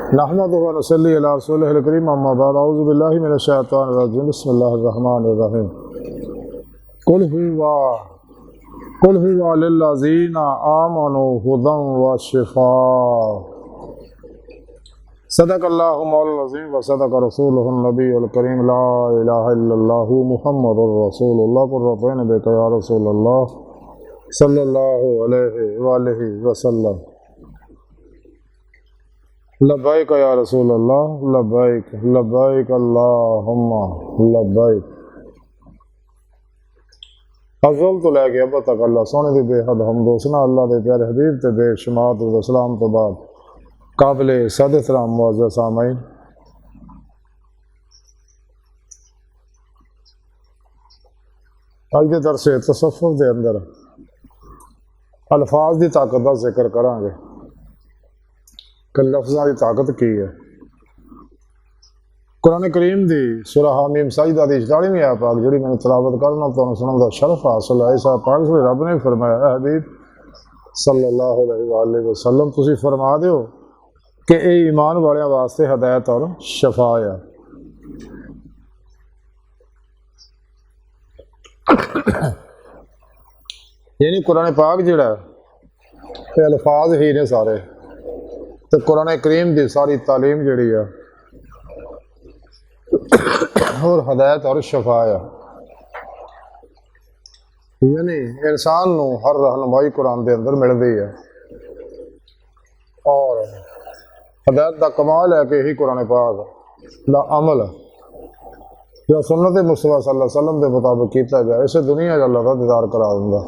नहमदुहु व नसल्ली अला रसूलिहिल करीम अम्मा बाद अऊज़ु बिल्लाहि मिनश शैतानिर रजीम बिस्मिल्लाहिर रहमानिर रहीम कुल हुवा लिल्लज़ीना आमनु हुदन व शिफ़ा सदक़ल्लाहु मौलाना अज़ीम व सदक़ रसूलुहुन नबियुल करीम ला इलाहा इल्लल्लाहु मुहम्मदुर रसूलुल्लाह कुर्रतुन बिका या रसूलल्लाह सल्लल्लाहु अलैहि व आलिहि वसल्लम लब्बैक या रसूल अल्लाह लब्बैक लब्बैक अल्लाहुम्मा लब्बैक। अफ़ज़ल तो लैके अब तक अल्लाह सोने दी बेहद हमद हुस्ना अल्लाह दे प्यारे हबीब ते बेशुमार दुरूद सलाम तो बाद काबिल सद एहतराम मुअज़्ज़ज़ सामईन, अज दे दरसे तसव्वुफ़ दे अंदर अल्फाज की ताकत का जिक्र करांगे कि लफ्ज़ां की ताकत की है। कुरान करीम की सूरह हामीम सजदा की 44वीं आयत पाक जी मैंने तलावत करना तो सुनने का शरफ हासिल है। इस पाक से रब ने फरमाया है हबीब सल्लल्लाहु अलैहि वसल्लम तुसी फरमा दो कि ये ईमान वालों वास्ते हदायत और शफा है। यानी कुरान पाक जिहड़ा ये अल्फाज ही ने सारे तो कुरान करीम की सारी तालीम जिहड़ी है और हदायत और शफा है। यानी इंसान नूं हर रहनुमाई कुरान के अंदर मिलती है और हदायत का कमाल है कि यही कुरान पाक का अमल जो सुन्नत मुस्तफा सल्लल्लाहु अलैहि वसल्लम के मुताबिक किया गया इसे दुनिया अल्लाह का दीदार करा दिंदा।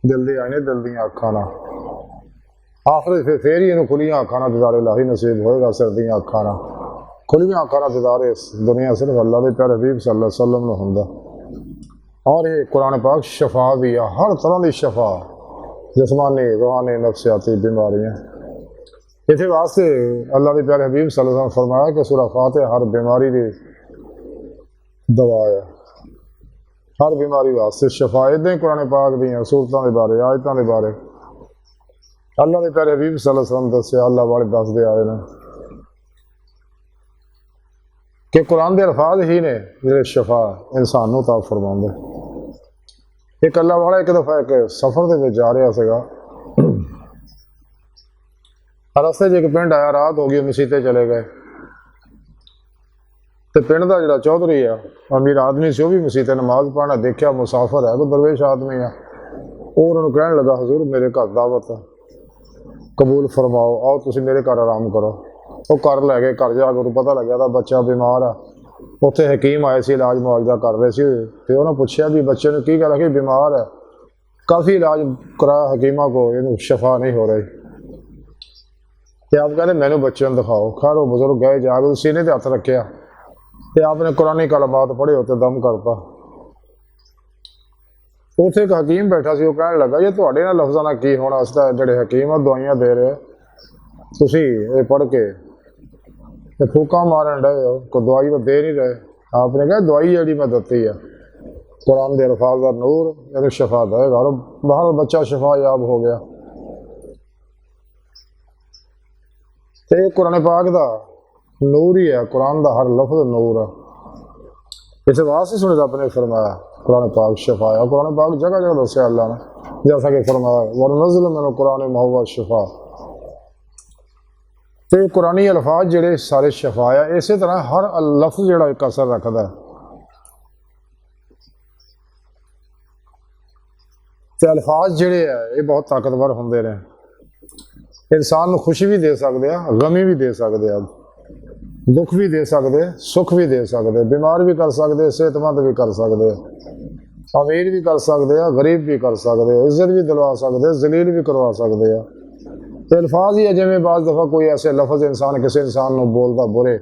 दिल दी आईने दिल दी अखां नाल आखिर फिर ही इन्होंने खुलियां अखां नाल दीदार इलाही नसीब होएगा। सिर दी अखां नाल खुलियां अखां नाल दीदार इस दुनिया सिर्फ अल्लाह के प्यारे हबीब सल्लल्लाहु अलैहि वसल्लम नूं हुंदा। और ये कुरान पाक शफा भी है, हर तरह की शफा जिस्मानी रूहानी नफ्सियाती बीमारियां इसे वास्ते अल्लाह के प्यारे हबीब सल्लल्लाहु अलैहि वसल्लम फरमाया कि सूरह फातिहा हर बीमारी की दवा है, हर बीमारी वास्ते शफा। इदां ही कुरान पाक दी सूरतों के बारे आयतों के बारे अल्लाह के प्यारे हबीब सल्लल्लाहु अलैहि वसल्लम दस्या अल्लाह वाले दसदे आए ने कि कुरान के अल्फाज ही ने जो शफा इंसान नूं अता फरमाउंदे। एक अल्लाह वाला एक दफ़ा एक सफ़र के जा रहा सीगा, रस्ते एक पिंड आया, रात हो गई, मसीते चले गए तो पिंड का जो चौधरी है अमीर आदमी से वह भी मसीते नमाज पढ़ना देखा, मुसाफर है कोई दरवेश आदमी है, और उन्होंने कहने लगा हजूर मेरे घर दावत है कबूल फरमाओ, आओ तुम मेरे घर आराम करो। वो घर लै गए, घर जाके उन्होंने पता लग्या था बच्चा बीमार है। उत्थे हकीम आए थे इलाज मुआवजा कर रहे थे तो उन्होंने पूछा भी बच्चे ने की गल कि बीमार है, काफ़ी इलाज कराया हकीमा को, इन्हू शफा नहीं हो रही। तो आप कहते मैंने बच्चे को दिखाओ। खैर वो बुजुर्ग गए, जाके सीने से हथ रखा तो आपने कुरानी कलमात पढ़े होते दम करता। उत्थे एक हकीम बैठा सी, वो कहने लगा ये तुहाडे नाल लफ्ज़ां नाल की होना, अस तां जिहड़े हकीम आ दवाइयां दे रहे तुसीं ये पढ़ के फूका मारन डे हो, कोई दवाई तो दे नहीं रहे। आपने कहा दवाई जिहड़ी मैं दित्ती है कुरान के अल्फाज का नूर इहनूं शफा देगा, और बाहर बच्चा शफा याब हो गया। तो ये कुरान पाक का नूर ही है, कुरान का हर लफ्ज़ नूर है। इस वास्ते सुने रब ने फरमाया कुरान पाक शफा है। कुरान पाक जगह जगह दस्या अल्लाह ने, जैसा कि फरमाया वनुनज़्ज़िलु मिनल कुरानि मा हुवा शिफ़ा। तो कुरानी अल्फाज जिहड़े सारे शफा है, इस तरह हर लफ्ज़ जिहड़ा एक असर रखता है। तो अल्फाज जिहड़े है ये बहुत ताकतवर होंदे ने, इंसान को खुशी भी दे सकते हैं, गमी भी दे सकते हैं, दुख भी दे सकते, सुख भी दे सकते, बीमार भी कर सकते, सेहतमंद भी कर सकते, अमीर भी कर सकते हैं, गरीब भी कर सकते, इज्जत भी दिलवा सकते, जलील भी करवा सकते हैं। तो अल्फाज ही है जिमें बाज़ दफ़ा कोई ऐसे लफ्ज़ इंसान किसी इंसान को बोलता बुरे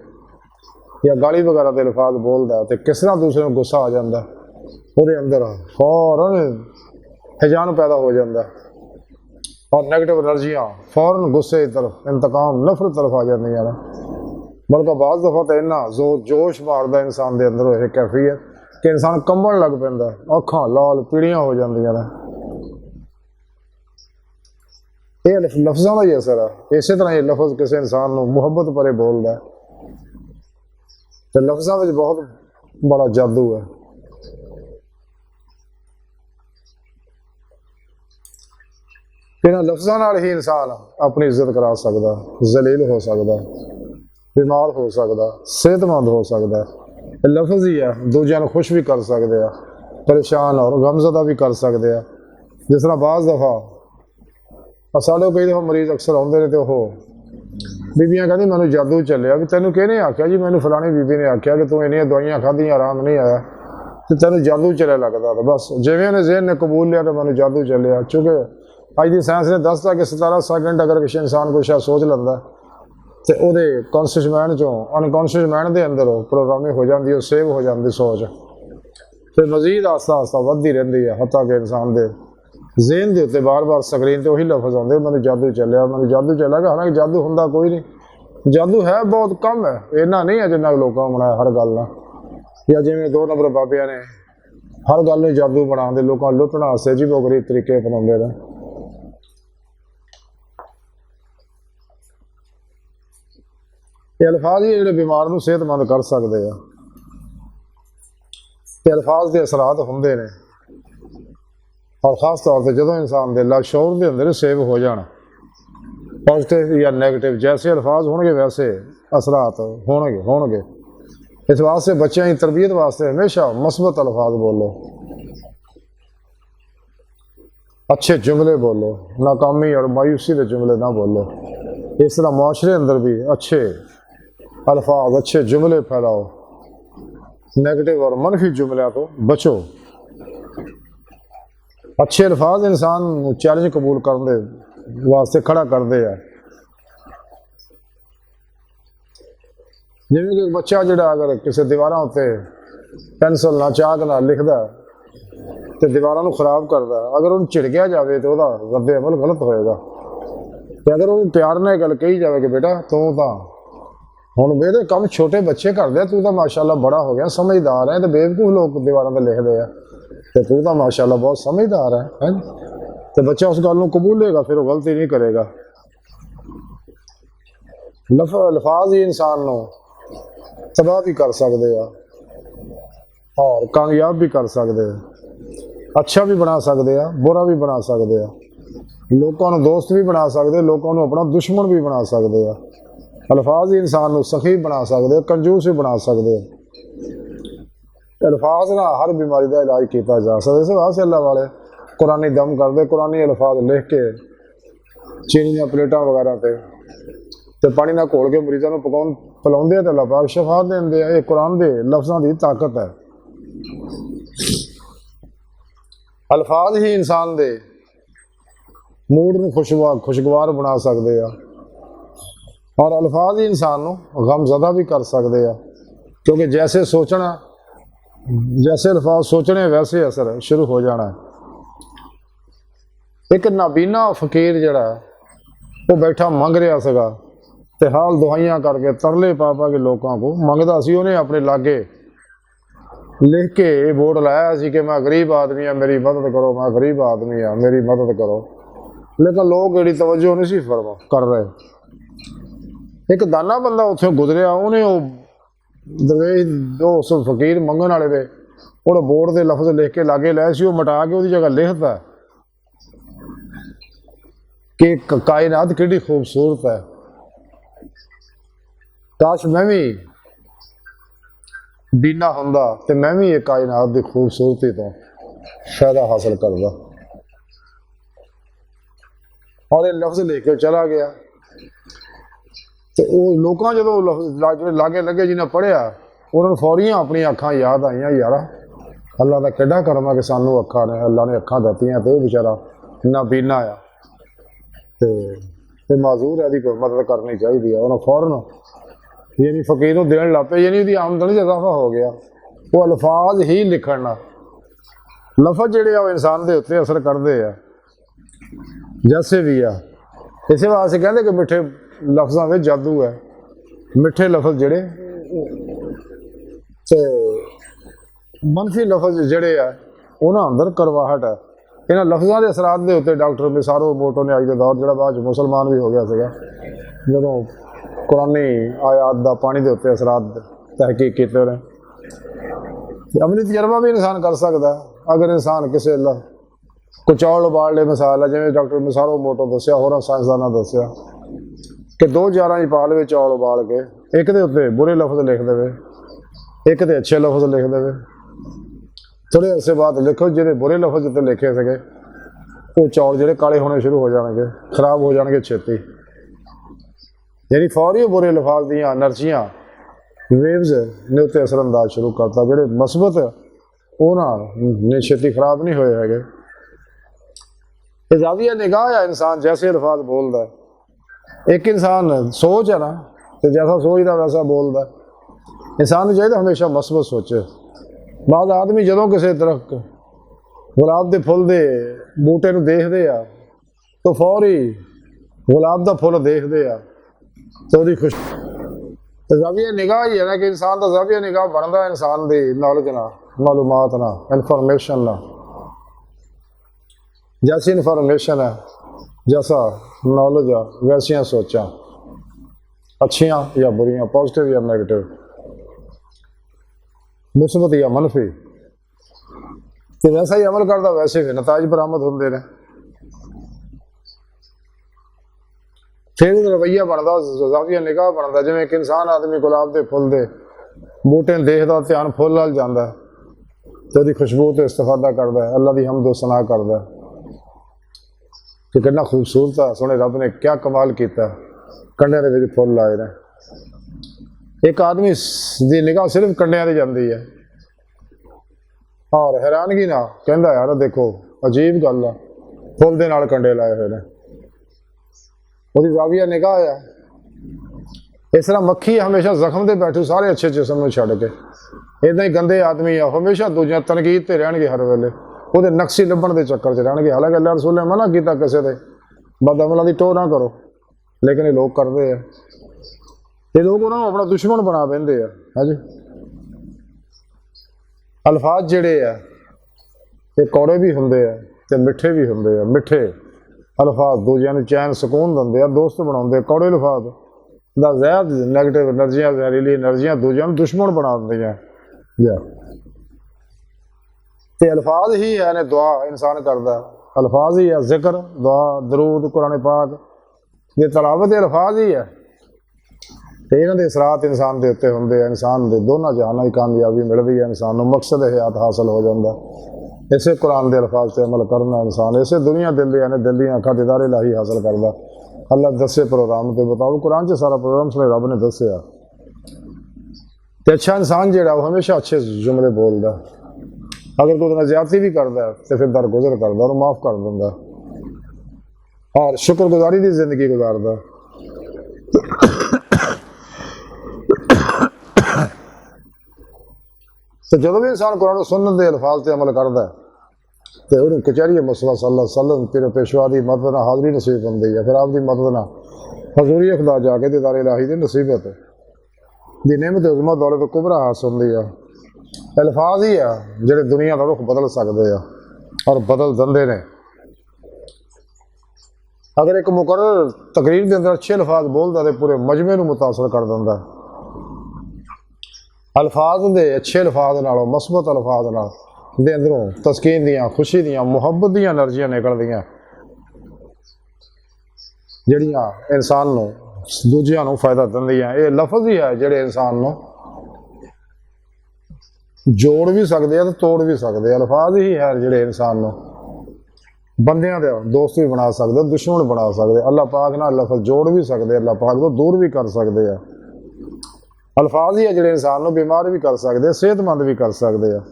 या गाली वगैरह के अल्फाज बोलता तो किस तरह दूसरे को गुस्सा आ जाता, वो अंदर फौरन हिजान पैदा हो जाता और नैगेटिव एनर्जियाँ फौरन गुस्से की तरफ, इंतकाम, नफरत तरफ आ जाती हैं। बल्कि बाज़ दफ़ा तो इन्ना जोश मारदा इंसान के अंदर यह कैफियत कि इंसान कंबन लग पैंदा, अखां लाल पीड़ियाँ हो जांदियां ने। ਇਹ ਲਫ਼ਜ਼ਾਂ ਦਾ ਹੀ ਅਸਰ ਆ। ਇਸੇ ਤਰ੍ਹਾਂ ਇਹ ਲਫ਼ਜ਼ ਕਿਸੇ ਇਨਸਾਨ ਨੂੰ ਮੁਹੱਬਤ ਭਰੇ ਬੋਲਦਾ ਤੇ ਲਫ਼ਜ਼ਾਂ ਵਿੱਚ ਬਹੁਤ ਬੜਾ ਜਾਦੂ ਹੈ। ਇਹਨਾਂ ਲਫ਼ਜ਼ਾਂ ਨਾਲ ਹੀ ਇਨਸਾਨ ਆਪਣੀ ਇੱਜ਼ਤ ਕਰਾ ਸਕਦਾ, ਜ਼ਲੀਲ ਹੋ ਸਕਦਾ, ਬਿਮਾਰ ਹੋ ਸਕਦਾ, ਸਿਹਤਮੰਦ ਹੋ ਸਕਦਾ। ਇਹ ਲਫ਼ਜ਼ ਹੀ ਆ, ਦੂਜਿਆਂ ਨੂੰ ਖੁਸ਼ ਵੀ ਕਰ ਸਕਦੇ ਆ, ਪਰੇਸ਼ਾਨ ਔਰ ਗਮਜ਼ਦਾ ਵੀ ਕਰ ਸਕਦੇ ਆ। ਜਿਸ ਤਰ੍ਹਾਂ ਬਾਜ਼ ਦਫਾ ਸਾਡੇ ਕਈ ਦਫਾ ਮਰੀਜ਼ ਅਕਸਰ ਆਉਂਦੇ ਨੇ ਤੇ ਉਹ ਬੀਬੀਆਂ ਕਹਿੰਦੀ ਮੈਨੂੰ ਜਾਦੂ ਚੱਲਿਆ। ਵੀ ਤੈਨੂੰ ਕਿਹਨੇ ਆਖਿਆ? ਜੀ ਮੈਨੂੰ ਫਲਾਣੀ ਬੀਬੀ ਨੇ ਆਖਿਆ ਕਿ ਤੂੰ ਇੰਨੀਆਂ ਦਵਾਈਆਂ ਖਾਧੀਆਂ ਆਰਾਮ ਨਹੀਂ ਆਇਆ ਤੇ ਤੈਨੂੰ ਜਾਦੂ ਚੱਲਿਆ ਲੱਗਦਾ। ਤਾਂ ਬਸ ਜਿਵੇਂ ਉਹਨੇ ਜ਼ਹਿਨ ਨੇ ਕਬੂਲ ਲਿਆ ਕਿ ਮੈਨੂੰ ਜਾਦੂ ਚੱਲਿਆ। ਕਿਉਂਕਿ ਅੱਜ ਦੀ ਸਾਇੰਸ ਨੇ ਦੱਸਤਾ ਕਿ 17 ਸੈਕਿੰਡ ਅਗਰ ਕਿਸੇ ਇਨਸਾਨ ਕੋਈ ਸ਼ਾਇਦ ਸੋਚ ਲੈਂਦਾ ਤੇ ਉਹਦੇ ਕੌਨਸ਼ੀਅਸ ਮਾਈਂਡ ਚੋਂ ਅਨਕੌਨਸ਼ੀਅਸ ਮਾਈਂਡ ਦੇ ਅੰਦਰ ਉਹ ਪ੍ਰੋਗਰਾਮਿੰਗ ਹੋ ਜਾਂਦੀ, ਉਹ ਸੇਵ ਹੋ ਜਾਂਦੀ ਸੋਚ, ਫਿਰ ਮਜ਼ੀਦ ਆਸਤਾ ਆਸਤਾ ਵੱਧਦੀ ਰਹਿੰਦੀ ਹੈ। ਹੱਤਾਂ ਕਿ ਇਨਸਾਨ ਦੇ ਜ਼ਹਿਨ ਦੇ ਉੱਤੇ ਬਾਰ-ਬਾਰ ਸਕਰੀਨ ਤੇ ਉਹੀ ਲਫ਼ਜ਼ ਆਉਂਦੇ, ਮੈਨੂੰ ਜਾਦੂ ਚੱਲਿਆ, ਮੈਨੂੰ ਜਾਦੂ ਚੱਲਿਆ। ਕਿ ਹਾਲਾਂਕਿ ਜਾਦੂ ਹੁੰਦਾ ਕੋਈ ਨਹੀਂ, ਜਾਦੂ ਹੈ ਬਹੁਤ ਕਮ ਹੈ, ਇੰਨਾ ਨਹੀਂ ਹੈ ਜਿੰਨਾ ਲੋਕਾਂ ਨੂੰ ਬਣਾਇਆ ਹਰ ਗੱਲ ਨਾਲ। ਜਾਂ ਜਿਵੇਂ 2 ਨੰਬਰ ਬਾਬਿਆਂ ਨੇ ਹਰ ਗੱਲ ਨੂੰ ਜਾਦੂ ਬਣਾਉਂਦੇ, ਲੋਕਾਂ ਨੂੰ ਲੁੱਟਣ ਵਾਸਤੇ ਜੀ ਬਹੁਤ ਗਰੀਬ ਤਰੀਕੇ ਅਪਣਾਉਂਦੇ ਨੇ। ਇਹ ਅਲਫਾਜ਼ ਹੀ ਜਿਹੜੇ ਬਿਮਾਰ ਨੂੰ ਸਿਹਤਮੰਦ ਕਰ ਸਕਦੇ ਆ ਤੇ ਅਲਫਾਜ਼ ਦੇ ਅਸਰਾਤ ਹੁੰਦੇ ਨੇ। ਔਰ ਖਾਸ ਤੌਰ ਤੇ ਜਦੋਂ ਇਨਸਾਨ ਦੇ ਲਾਸ਼ੌਰ ਦੇ ਅੰਦਰ ਸੇਵ ਹੋ ਜਾਣ, ਪੋਜ਼ੀਟਿਵ ਜਾਂ ਨੈਗੇਟਿਵ ਜੈਸੇ ਅਲਫਾਜ਼ ਹੋਣਗੇ ਵੈਸੇ ਅਸਰਾਤ ਹੋਣਗੇ। ਇਸ ਵਾਸਤੇ ਬੱਚਿਆਂ ਦੀ ਤਰਬੀਅਤ ਵਾਸਤੇ ਹਮੇਸ਼ਾ ਮਸਬਤ ਅਲਫਾਜ਼ ਬੋਲੋ, अच्छे जुमले बोलो, नाकामी और मायूसी के जुमले ना बोलो। इस तरह मुआशरे अंदर भी अच्छे अल्फाज, अच्छे जुमले फैलाओ, नेगेटिव और मनफी जुमलों तो बचो। अच्छे अल्फाज इंसान चैलेंज कबूल करने वास्ते खड़ा करते हैं। जिवें कि बच्चा जिहड़ा अगर किसी दीवारों उत्ते पेंसिल ना चाक ना लिखदा तो दीवारों खराब करता, अगर उन्हें झिड़किया जाए तो वह रद्दे अमल गलत होएगा। तो अगर उन्हें प्यार ने गल कही जाए कि बेटा तू तो हुण मेरे काम छोटे बच्चे करते, तू तो माशाअल्लाह बड़ा हो गया, समझदार है, तो बेवकूफ लोग दीवारों पर लिखते हैं, तो तू तो माशाअल्लाह बहुत समझदार है। तो बच्चा उस गल कबूलेगा, फिर वो गलती नहीं करेगा। अल्फाज ही इंसान को तबाह भी कर सकते हैं और कामयाब भी कर सकते हैं, अच्छा भी बना सकते हैं, बुरा भी बना सकते हैं, लोगों को दोस्त भी बना सकते, लोगों को अपना दुश्मन भी बना सकते हैं। अल्फाज ही इंसान को सखी बना सकते, कंजूस भी बना सकते। अल्फाज ना हर बीमारी का इलाज किया जा सकता। इस वास्ते अल्लाह वाले कुरानी दम करते, कुरानी अल्फाज लिख के चीनी दी प्लेटा वगैरह ते पानी ना घोल के मरीजों को पकाउन पिलाउंदे ते अल्लाह पाक शफा देंदे। ये कुरान दे लफ्ज़ों की ताकत है। अल्फाज ही इंसान दे मूड में खुशगवार बना सकते हैं और अल्फाज ही इंसान को गमज़दा भी कर सकते हैं, क्योंकि जैसे सोचना, जैसे अल्फाज सोचने वैसे असर शुरू हो जाना है। एक नाबीना फकीर जड़ा वो बैठा मंग रहा सगा ते हाल दुआइयां करके तरले पा के लोगों को मंगता सी। उन्हें अपने लागे लिख के बोर्ड लाया सी कि मैं गरीब आदमी हाँ, मेरी मदद करो, मैं गरीब आदमी हाँ, मेरी मदद करो। लेकिन लोग एडी तवज्जो नहीं सी कर रहे। एक दाना बंदा उत्थे गुजरिया, उन्हें दरवेश उस फकीर मंगण वाले दे वो बोर्ड के लफ्ज लिख के लागे लाए सी, वो मिटा के उसकी जगह लिखता कि कायनात कितनी खूबसूरत है, काश मैं भी बीना हुंदा ते मैं भी एक कायनात की खूबसूरती तो फायदा हासिल करदा। और ये लफ्ज लेके चला गया तो लोगों जो लफ्ज लागे लगे जिन्हें पढ़िया उन्होंने फौरियां अपनी अखां याद आईयां, यार अल्लाह का किड्डा करम है कि सानू अखां ने, अल्लाह ने अखां दित्तियां ते बेचारा ना बीना आ ते माजूर है, कोई मदद करनी चाहिए। उन्हें फौरन यानी फकीर को देने लग पे, यानी उसकी आमदनी इजाफा हो गया। वो अल्फाज ही लिखना, लफज जोड़े इंसान के उत्ते असर करते हैं जैसे भी आ। इस वास्ते कहते कि मिठे लफ्ज़ों में जादू है। मिठे लफज जोड़े मनफी लफज जोड़े आ उन्होंने अंदर करवाहट है, इन्हां लफ्ज़ां के असरात के उत्ते डॉक्टर मिसारो मोटो ने अज के दौर जो बाद मुसलमान भी हो गया सीगा जदों कुरानी आयात का पानी के उत्ते असरात तहकीक कीते ने। अमली तजर्बा भी इंसान कर सकता है। अगर इंसान किसी कोई चौल उबाल ले मिसाल है जिवें डॉक्टर मिसारो मोटो दस्सिया होर साइंसदाना दस्सिया कि 2 जारां च पा लवे चौल उबाल के एक दे उत्ते बुरे लफ्ज़ लिख देवे एक दे अच्छे लफ्ज़ लिख देवे। थोड़े अरसे बाद लिखो जिहड़े बुरे लफ्ज़ उत्ते लिखे सके वो चौल जिहड़े काले होने शुरू हो जाएंगे खराब हो जाएंगे छेती। यानी फौरी बुरे लफाज दी एनर्जियां वेव्स ने उत्ते असरअंदाज शुरू करता जिहड़े मस्बत उन्हां ने छेती खराब नहीं होए हैगे। ज़ाविया निगाह है इंसान जैसे अल्फाज बोलता है। एक इंसान सोच है ना तो जैसा सोचता वैसा बोलता है। इंसान को चाहिए हमेशा मस्बत सोचे। बाद आदमी जदों किसी दरख्त गुलाब के फुल के बूटे को देखते आ तो फौरी गुलाब का फुल देखते आ तो वो खुश तो ज़ाविया निगाह ही है ना कि इंसान का ज़ाविया निगाह बनता इंसान की नॉलेज ना मालूमात ना इनफॉर्मेशन ना। जैसी इनफॉर्मेशन है जैसा नॉलेज है वैसियां सोचा अच्छियां या बुरियां पॉजिटिव या नेगेटिव मुस्बत या मनफी तो वैसा ही अमल करता वैसे भी नताज बरामद होंगे ने। फिर रवैया बनता ज़ाविया निगाह बनता जिवें एक इंसान आदमी गुलाब के फुल के बूटे देखता ध्यान फुल वाल जाता तो उसकी खुशबू तो इस्तेफादा करता है अल्लाह की हमद सना करता है कि कितना खूबसूरत है सोने रब ने क्या कमाल किया कंडिया के फुल लाए ने। एक आदमी की निगाह सिर्फ कंडिया से जाती है और हैरानगी ना कहता यार देखो अजीब गल है फुल के नाल कंडे लाए हुए हैं वो ज़ाविया निगाह है। इस तरह मक्खी हमेशा जख्म से बैठू सारे अच्छे जिसम में छड़ के इदा ही गंदे आदमी आ हमेशा दूजिया तनकीद से रहने हर वेले वो नक्सी लभण के चक्कर च रहने। हालांकि अल्लाह रसूल ने मना किया किसी के बदअमलों की टोह ना करो लेकिन ये लोग करते हैं। ये लोग उन्होंने अपना दुश्मन बना देंगे है जी। अल्फाज जिहड़े आ ये कौड़े भी होंगे है तो मिठे भी होंगे है। मिठे अल्फाज दूजिया चैन सुकून देंगे आ दोस्त बनाते। कौड़े अल्फाज का जहर नैगेटिव एनर्जियां जहरीली एनर्जियां दूजिया दुश्मन बना देंगे। तो अल्फाज ही है ने दुआ इंसान करता अल्फाज ही है जिक्र दुआ दरूद कुरान पाक ये तलावत अल्फाज ही है। तो इन्हों के असरात इंसान के उत्ते होंगे इंसान के दोनों जहाना की कामयाबी मिलती है इंसान को मकसद हयात हासिल हो जाता। इसे कुरान के अल्फाज से अमल करना इंसान इसे दुनिया दिल दी अखा दीदारे लाही हासिल करता। अल्लाह दसे प्रोग्राम के मुताबिक कुरान से सारा प्रोग्राम सुने रब ने दसिया। तो अच्छा इंसान जो हमेशा अच्छे जुमले बोलता अगर कोई ज्यादती भी करता है तो फिर दरगुजर करता और माफ़ कर देंगे और शुक्रगुजारी की जिंदगी गुजारता। तो जो भी इंसान कुरान सुन्नत के अल्फाज से अमल करता है तो उन्हें कचहरी मुस्तफा सल्लल्लाहु अलैहि वसल्लम तेरे पेशवा की मदद ना हाज़री नसीब होंगी है। फिर आपकी मदद ना हजूरी खुदा जाके दीदारे इलाही की नसीबत दी नेमत उज़्मा दौलत कुबरा हासिल होंगी है। अल्फाज ही है जोड़े दुनिया का रुख बदल सकते हैं और बदल देंगे ने। अगर एक मुकर्रर तकरीर के अंदर अच्छे अल्फाज बोलता तो पूरे मजमे को मुतासर कर देंदा। अल्फाज के अच्छे अल्फाज नालों मस्बत अल्फाज नाल दे अंदरों तस्कीन दियाँ खुशी दियाँ मुहब्बत दियाँ एनर्जियां निकलदियाँ जड़ियाँ इंसान को दूजियां को फायदा दिंदियां। ये लफज ही है जोड़े इंसान को जोड़ भी सकते हैं तो तोड़ भी सकते हैं। अल्फाज ही है जोड़े इंसान को बंदियां दे दोस्त भी बना सकते दुश्मन बना सकते। अल्लाह पाक ना लफज जोड़ भी सकते अल्लाह पाक तो दूर भी कर सकते हैं। अल्फाज ही है जोड़े इंसान को बीमार भी कर सकते सेहतमंद भी कर सकते हैं।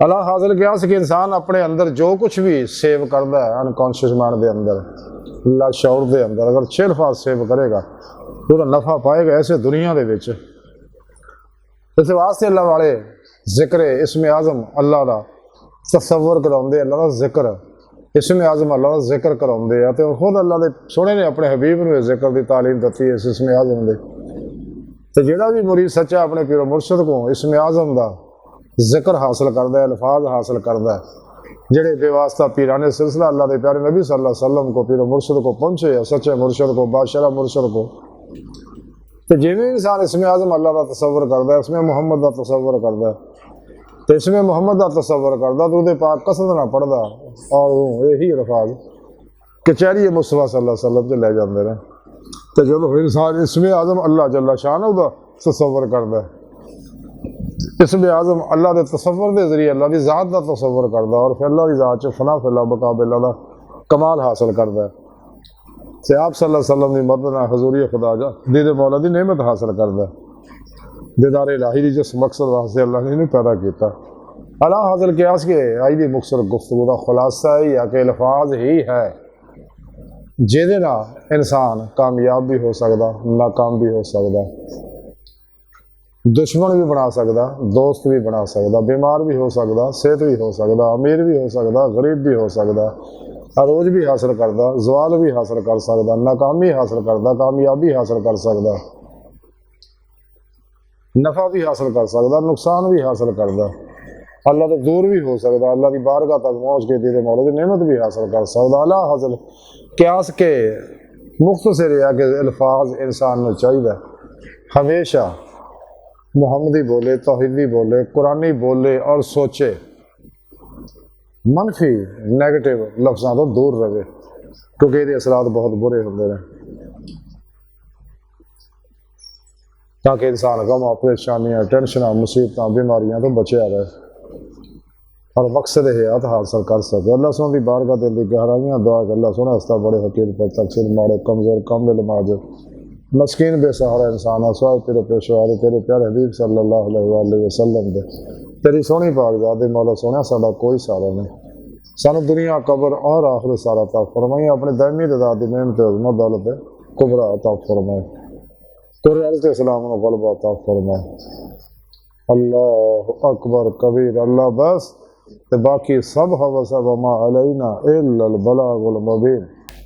अल्लाह हासिल किया कि इंसान अपने अंदर जो कुछ भी सेव करता है अनकॉन्शियस माइंड के अंदर लाशौर के अंदर अगर छे अल्फाज सेव करेगा तो नफा पाएगा ऐसे दुनिया के विच। इस वास्ते अल्लाह वाले जिक्र इसमें आज़म अल्लाह का तसव्वुर कराते अल्लाह का जिक्र इसमें आज़म अल्लाह का जिक्र कराते हैं तो खुद अल्लाह के सोने ने अपने हबीब ने जिक्र की तालीम दी इस इसमें आज़म की। तो जोड़ा भी मुरीद सच्चा अपने पीरो मुर्शद को इसमें आज़म का जिक्र हासिल करता है अल्फाज हासिल करता है जेड़े बेवास्ता पीराने सिलसिला अल्लाह के प्यारे नबी सल्लल्लाहु अलैहि वसल्लम को पीर मुर्शद को पहुंचे या सच्चे मुर्शद को बादशाह मुर्शद को तो जिमें इंसान इसमें आजम अल्लाह का तसव्वुर करता है, इसमें मुहम्मद का तसव्वुर करता है, तो इसमें मुहम्मद का तसव्वुर करता तो उहदे पाक कसद ना पढ़ता और यही अल्फाज कचहरी मुस्तफा सल्लल्लाहु अलैहि वसल्लम च ले जाते हैं। तो जो इंसान इसमें आजम अल्लाह जल्ला शान उसका तसव्वुर करता है, इसमें आजम अल्लाह के तसव्वुर के जरिए अल्लाह की ज़ात का तसव्वुर करता और फिर अल्लाह की ज़ात च फना फिला मुकाबला का कमाल हासिल करता है। ते आप सल्लल्लाहु अलैहि वसल्लम की मदद नाल हजूरी खुदा जा दीदे मौला की नेमत हासिल करता है, दीदार इलाही की जिस मकसद वास्ते अल्लाह ने इन्हें पैदा किया। अला हासिल कियास के आई दी मुख्तसर गुफ्तगू का खुलासा ही या कि अल्फाज ही है जिहदे नाल इंसान कामयाब भी हो सकता, नाकाम भी हो सकता, दुश्मन भी बना सकता, दोस्त भी बना सकता, बीमार भी हो सकता, सेहत भी हो सकता, अमीर भी हो सकता, गरीब भी हो सकता, अरोज भी हासिल करता, जवाल भी हासिल कर सकता, नाकामी हासिल करता, कामयाबी हासिल कर सकता, नफा भी हासिल कर सकता, नुकसान भी हासिल करता, अल्लाह तो दूर भी हो सकता, अल्लाह की बारगाह तक पहुँच के दीदे मौला की नेमत भी हासिल कर सकता। अला हासिल क्यास के मुख्तसर है कि अल्फाज इंसान को चाहिए हमेशा मुहम्मदी बोले, तौहीदी बोले, कुरानी बोले और सोचे, मनफी नैगेटिव लफ्ज़ों तो दूर रहे क्योंकि ये असरात बहुत बुरे होंगे हैं, ताकि इंसान गम परेशानियाँ टेंशन मुसीबत बीमारियां तो बचा रहे और मकसद हयात हासिल कर सके। अल्लाह सोने की बारगाह दिल की गहराइयाँ दुआ कर अल्लाह सोना हस्ता बड़े हकीर पर तकसीर मारे कमज़ोर कम माजर मस्किन बेसहारा इंसान स्वाब तेरे पेशवारे तेरे प्यारे हबीब सल्लल्लाहु अलैहि वसल्लम दे तेरी सोहनी पाकज़ात मौला सोना साडा कोई सारा नहीं, सानू दुनिया कब्र और आखिर सारा अता फरमाई, अपने दायमी दाद की नेमत अज़मत दौलत कुबरा अता फरमाए, तेरे अर्ज़ इस्लाम को गलबा अता फरमाए। अल्लाह अकबर कबीर, अल्लाह बस ते बाकी सब हवस व मा अलैना इल्लल बलागुल मुबीन।